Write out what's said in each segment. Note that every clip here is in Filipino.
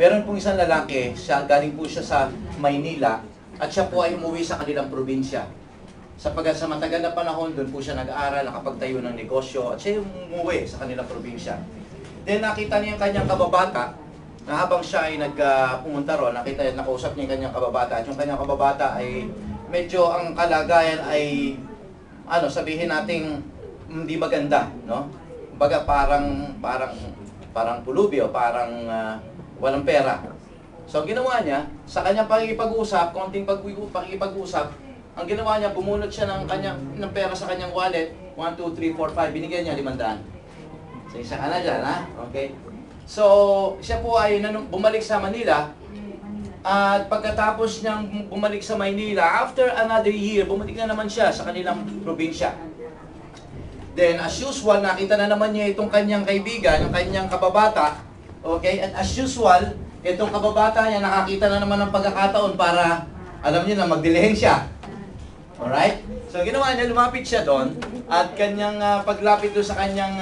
Meron pong isang lalaki, galing po siya sa Maynila, at siya po ay umuwi sa kanilang probinsya. Sapagkat sa matagal na panahon, doon po siya nag-aaral, nakapagtayo ng negosyo, at siya yung umuwi sa kanilang probinsya. Then nakita niya yung kanyang kababata, na habang siya ay pumunta ron, nakausap niya yung kanyang kababata, at yung kanyang kababata ay medyo ang kalagayan ay, sabihin nating hindi maganda, no? Kumbaga parang pulubyo, parang walang pera. So, ang ginawa niya, sa kanyang pakikipag-usap, konting pakikipag-usap, ang ginawa niya, bumunot siya ng pera sa kanyang wallet, 1, 2, 3, 4, 5, binigyan niya 500. So, isa ka na dyan, ha? Okay? So, siya po ay bumalik sa Manila, at pagkatapos niyang bumalik sa Maynila, after another year, bumalik na naman siya sa kanilang probinsya. Then, as usual, nakita na naman niya itong kanyang kaibigan, yung kanyang kababata. Okay? And as usual, itong kababata niya nakakita na naman ng pagkakataon para, alam niyo na, magdilihensya. Alright? So, ginawa niya, lumapit siya doon, at kanyang paglapit doon sa kanyang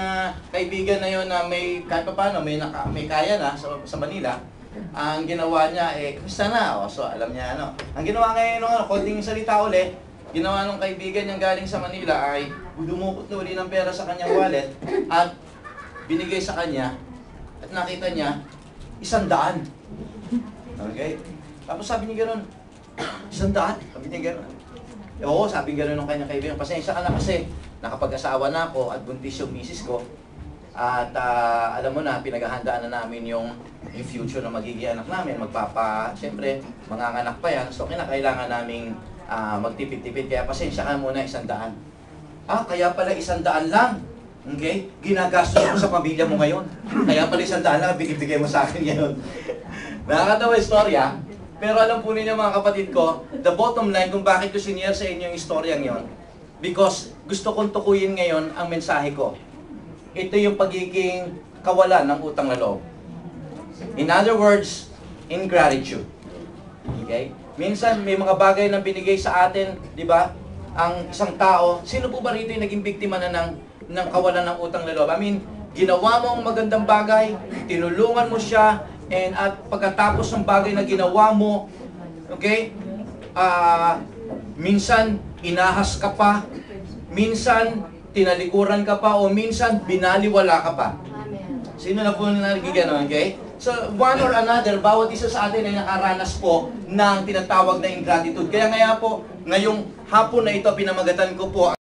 kaibigan na yun na kahit pa paano, may kaya na sa Manila, ang ginawa niya, kumusta na? So, alam niya, ang ginawa ngayon, konting salita ulit, ginawa ng kaibigan niyang galing sa Manila ay dumukot na uli ng pera sa kanyang wallet at binigay sa kanya at nakita niya 100. Okay? Tapos sabi niya gano'n, 100? Sabi niya gano'n. Oo, sabi gano'n ng kanyang kaibigan. Pasensya ka na kasi nakapag-asawa na ako at buntis yung misis ko. At alam mo na, pinaghahandaan na namin yung future na magiging anak namin. Siyempre, manganganak pa yan. So, kailangan naming magtipid-tipid. Kaya pasensya ka muna 100. Kaya pala 100 lang. Okay? Ginagastos mo sa pamilya mo ngayon. Kaya pala 100 lang, binibigay mo sa akin ngayon. Nakakatawa istorya. Pero alam po ninyo mga kapatid ko, the bottom line kung bakit ko sinare sa inyo yung istoryang yon, because gusto kong tukuyin ngayon ang mensahe ko. Ito yung pagiging kawalan ng utang na loob. In other words, ingratitude. Okay? Minsan may mga bagay na binigay sa atin, di ba? Ang isang tao, sino po ba rito yung naging biktima na ng kawalan ng utang na loob? I mean, ginawa mo ang magandang bagay, tinulungan mo siya, and at pagkatapos ng bagay na ginawa mo, okay? Minsan inahas ka pa, minsan tinalikuran ka pa, o minsan binaliwala ka pa. Sino na po nagigano, okay? So, one or another, bawat isa sa atin ay nakaranas po ng tinatawag na ingratitude. Kaya po, ngayong hapon na ito, pinamagatan ko po